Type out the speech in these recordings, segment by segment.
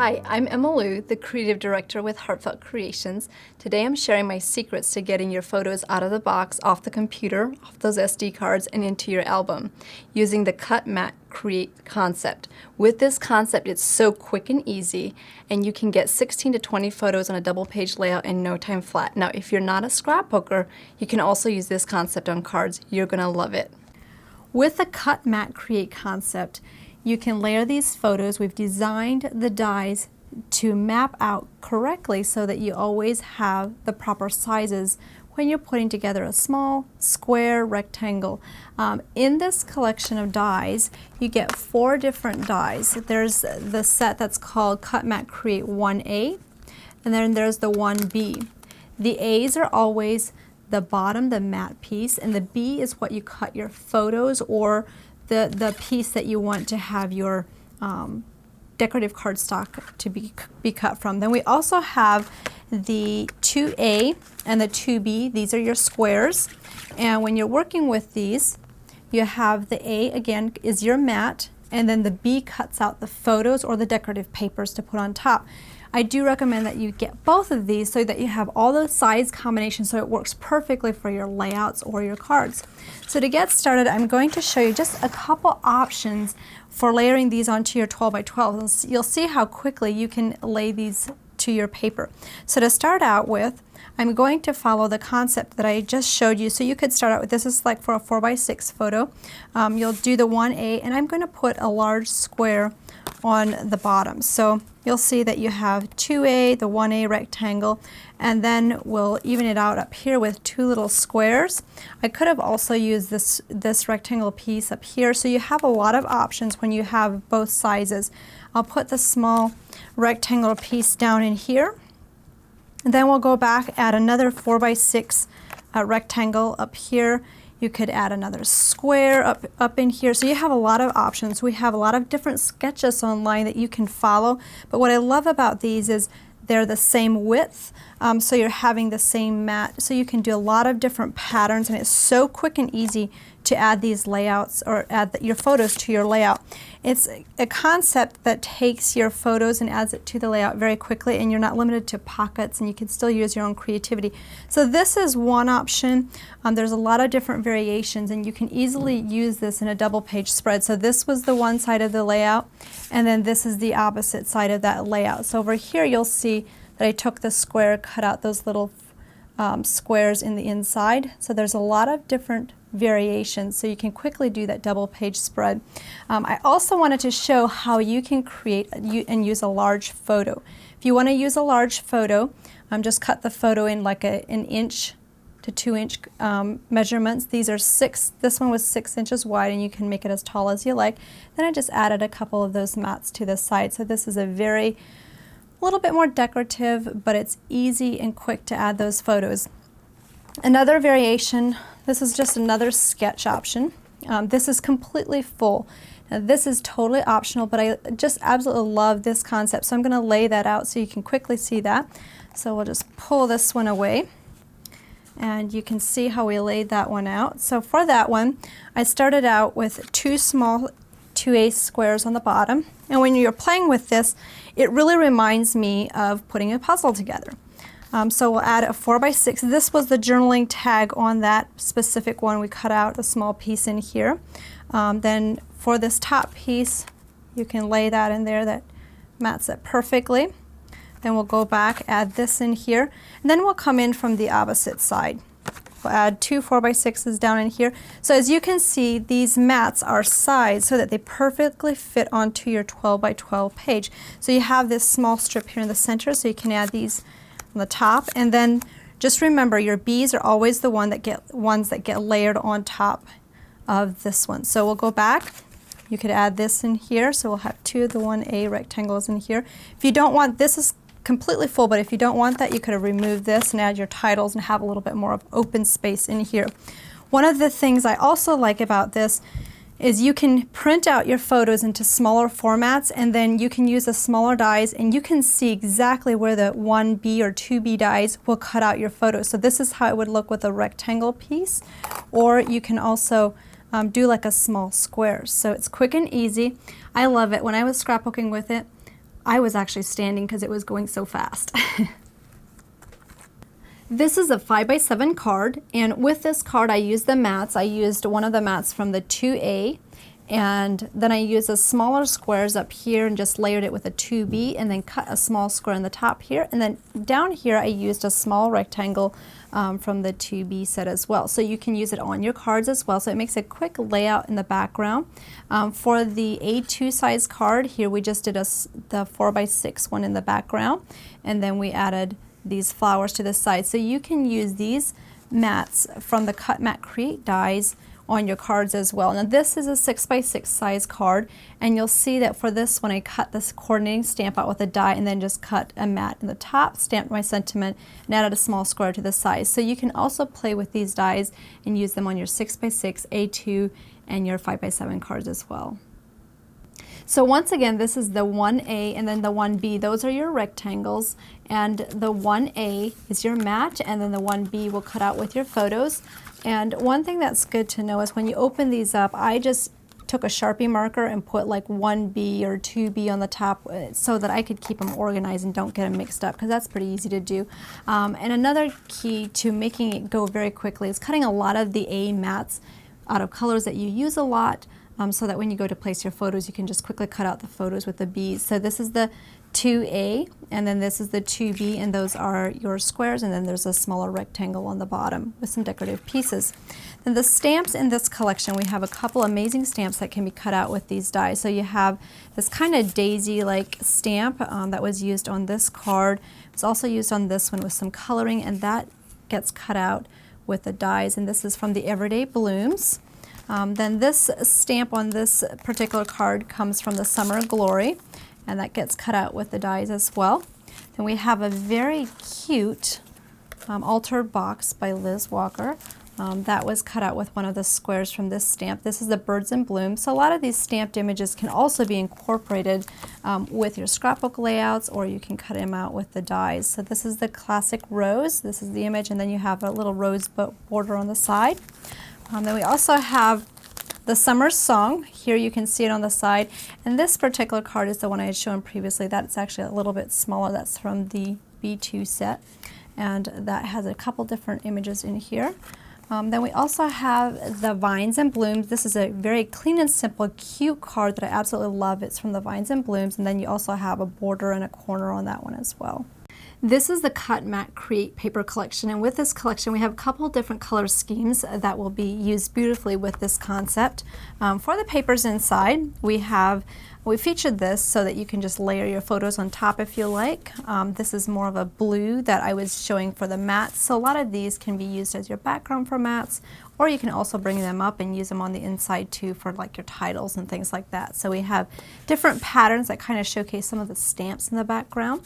Hi, I'm Emma Lou, the Creative Director with Heartfelt Creations. Today I'm sharing my secrets to getting your photos out of the box, off the computer, off those SD cards, and into your album using the Cut, Mat, Create concept. With this concept, it's so quick and easy, and you can get 16 to 20 photos on a double page layout in no time flat. Now, if you're not a scrapbooker, you can also use this concept on cards. You're going to love it. With the Cut, Mat, Create concept, you can layer these photos. We've designed the dies to map out correctly so that you always have the proper sizes when you're putting together a small square rectangle. In this collection of dies, you get 4 different dies. There's the set that's called Cut, Mat, Create 1A, and then there's the 1B. The A's are always the bottom, the matte piece, and the B is what you cut your photos or the piece that you want to have your decorative cardstock to be cut from. Then we also have the 2A and the 2B. These are your squares. And when you're working with these, you have the A, again, is your mat, and then the B cuts out the photos or the decorative papers to put on top. I do recommend that you get both of these so that you have all the size combinations so it works perfectly for your layouts or your cards. So to get started, I'm going to show you just a couple options for layering these onto your 12 by 12. You'll see how quickly you can lay these to your paper. So to start out with, I'm going to follow the concept that I just showed you. So you could start out with, this is like for a 4 by 6 photo. You'll do the 1A, and I'm going to put a large square on the bottom. So you'll see that you have 2A, the 1A rectangle, and then we'll even it out up here with 2 little squares. I could have also used this rectangle piece up here, so you have a lot of options when you have both sizes. I'll put the small rectangular piece down in here, and then we'll go back, add another 4 by 6 rectangle up here. You could add another square up in here. So you have a lot of options. We have a lot of different sketches online that you can follow. But what I love about these is they're the same width, so you're having the same mat. So you can do a lot of different patterns, and it's so quick and easy to add these layouts or add your photos to your layout. It's a concept that takes your photos and adds it to the layout very quickly, and you're not limited to pockets, and you can still use your own creativity. So this is one option. There's a lot of different variations, and you can easily use this in a double page spread. So this was the one side of the layout, and then this is the opposite side of that layout. So over here you'll see that I took the square, cut out those little squares in the inside. So there's a lot of different variations, so you can quickly do that double page spread. I also wanted to show how you can create and use a large photo. If you want to use a large photo, just cut the photo in like an inch to 2 inch measurements. These are 6, this one was 6 inches wide, and you can make it as tall as you like. Then I just added a couple of those mats to the side. So this is a little bit more decorative, but it's easy and quick to add those photos. Another variation, this is just another sketch option. This is completely full. Now, this is totally optional, but I just absolutely love this concept. So I'm going to lay that out so you can quickly see that. So we'll just pull this one away, and you can see how we laid that one out. So for that one, I started out with 2 small 2A squares on the bottom. And when you're playing with this, it really reminds me of putting a puzzle together. So we'll add a 4 by 6. This was the journaling tag on that specific one. We cut out a small piece in here. Then for this top piece, you can lay that in there. That mats it perfectly. Then we'll go back, add this in here, and then we'll come in from the opposite side. We'll add 2 4 by 6s down in here. So as you can see, these mats are sized so that they perfectly fit onto your 12 by 12 page. So you have this small strip here in the center, so you can add these on the top, and then just remember your B's are always the ones that get layered on top of this one. So we'll go back. You could add this in here, so we'll have 2 of the 1A rectangles in here. If you don't want, this is completely full, but if you don't want that, you could have removed this and add your titles and have a little bit more of open space in here. One of the things I also like about this is you can print out your photos into smaller formats, and then you can use the smaller dies, and you can see exactly where the 1B or 2B dies will cut out your photos. So this is how it would look with a rectangle piece, or you can also do like a small square. So it's quick and easy. I love it. When I was scrapbooking with it, I was actually standing because it was going so fast. This is a 5x7 card, and with this card I used the mats. I used one of the mats from the 2A, and then I used a smaller squares up here and just layered it with a 2B, and then cut a small square in the top here, and then down here I used a small rectangle from the 2B set as well. So you can use it on your cards as well, so it makes a quick layout in the background. For the A2 size card, here we just did the 4x6 one in the background, and then we added these flowers to the side. So you can use these mats from the Cut Mat Create dies on your cards as well. Now this is a 6x6 size card, and you'll see that for this one I cut this coordinating stamp out with a die and then just cut a mat in the top, stamped my sentiment, and added a small square to the side. So you can also play with these dies and use them on your 6x6, A2, and your 5x7 cards as well. So once again, this is the 1A and then the 1B. Those are your rectangles, and the 1A is your mat, and then the 1B will cut out with your photos. And one thing that's good to know is when you open these up, I just took a Sharpie marker and put like 1B or 2B on the top so that I could keep them organized and don't get them mixed up, because that's pretty easy to do. And another key to making it go very quickly is cutting a lot of the A mats out of colors that you use a lot, so that when you go to place your photos, you can just quickly cut out the photos with the B's. So this is the 2A, and then this is the 2B, and those are your squares, and then there's a smaller rectangle on the bottom with some decorative pieces. Then the stamps in this collection, we have a couple amazing stamps that can be cut out with these dies. So you have this kind of daisy-like stamp that was used on this card. It's also used on this one with some coloring, and that gets cut out with the dies, and this is from the Everyday Blooms. Then this stamp on this particular card comes from the Summer Glory, and that gets cut out with the dies as well. Then we have a very cute altered box by Liz Walker. That was cut out with one of the squares from this stamp. This is the Birds in Bloom. So a lot of these stamped images can also be incorporated with your scrapbook layouts, or you can cut them out with the dies. So this is the classic rose. This is the image, and then you have a little rose border on the side. Then we also have the Summer Song. Here you can see it on the side, and this particular card is the one I had shown previously. That's actually a little bit smaller. That's from the B2 set, and that has a couple different images in here. Then we also have the Vines and Blooms. This is a very clean and simple, cute card that I absolutely love. It's from the Vines and Blooms, and then you also have a border and a corner on that one as well. This is the Cut Mat Create paper collection, and with this collection we have a couple different color schemes that will be used beautifully with this concept. For the papers inside, we featured this so that you can just layer your photos on top if you like. This is more of a blue that I was showing for the mats, so a lot of these can be used as your background for mats, or you can also bring them up and use them on the inside too for like your titles and things like that. So we have different patterns that kind of showcase some of the stamps in the background.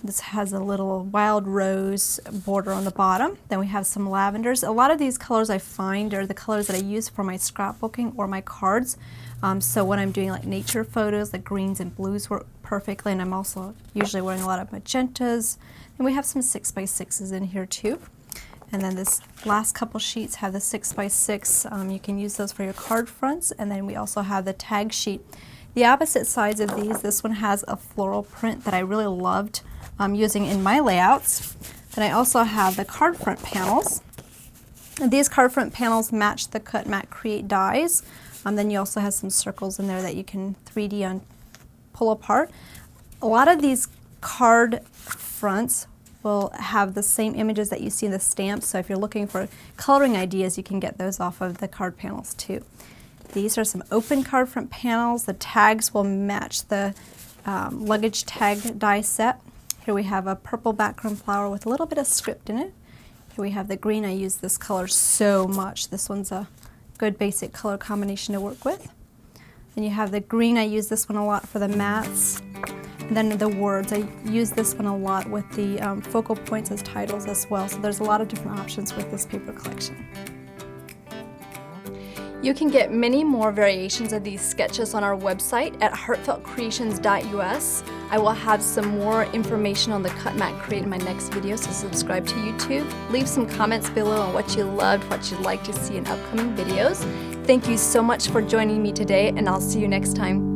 This has a little wild rose border on the bottom. Then we have some lavenders. A lot of these colors I find are the colors that I use for my scrapbooking or my cards. So when I'm doing like nature photos, the greens and blues work perfectly, and I'm also usually wearing a lot of magentas. And we have some 6x6s in here too. And then this last couple sheets have the 6x6. You can use those for your card fronts, and then we also have the tag sheet. The opposite sides of these, this one has a floral print that I really loved using in my layouts. Then I also have the card front panels. And these card front panels match the Cut Mat Create dies. Then you also have some circles in there that you can 3D pull apart. A lot of these card fronts will have the same images that you see in the stamps, so if you're looking for coloring ideas, you can get those off of the card panels too. These are some open card front panels. The tags will match the luggage tag die set. Here we have a purple background flower with a little bit of script in it. Here we have the green. I use this color so much. This one's a good basic color combination to work with. Then you have the green. I use this one a lot for the mats. And then the words, I use this one a lot with the focal points as titles as well. So there's a lot of different options with this paper collection. You can get many more variations of these sketches on our website at heartfeltcreations.us. I will have some more information on the Cut Mat Create in my next video, so subscribe to YouTube. Leave some comments below on what you loved, what you'd like to see in upcoming videos. Thank you so much for joining me today, and I'll see you next time.